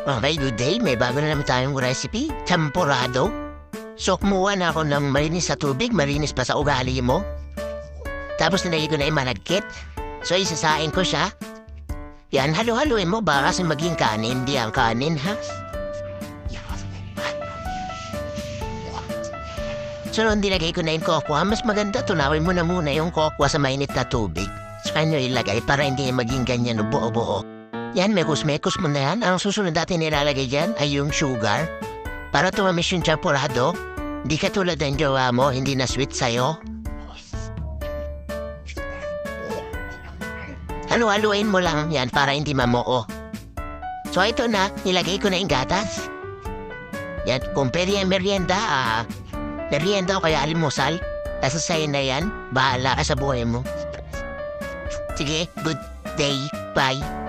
Okay, good day. May bago na naman tayong recipe. Champurado. So, kumuha na ako ng malinis sa tubig, malinis pa sa ugali mo. Tapos nilagay ko na yung malagkit. So, isasain ko siya. Yan, halo-haloin mo ba kasi maging kanin. Di ang kanin, ha? So, nung nilagay ko na yung kokwa, mas maganda tunawin mo na muna yung kokwa sa mainit na tubig. So, kanya ilagay para hindi maging ganyan buo-buo. Yan, mekos-mekos mo na yan. Ang susunod natin nilalagay dyan ay yung sugar. Para tumamis yung champurado. Hindi ka tulad ng jowa mo, hindi na sweet sa'yo. Halo-haluin mo lang yan para hindi mamoo. So ito na, nilagay ko na yung gatas. Yan, kung pwede yung merienda, merienda o kaya almusal. Nasa sa'yo na yan, bahala ka sa buhay mo. Sige, good day, bye.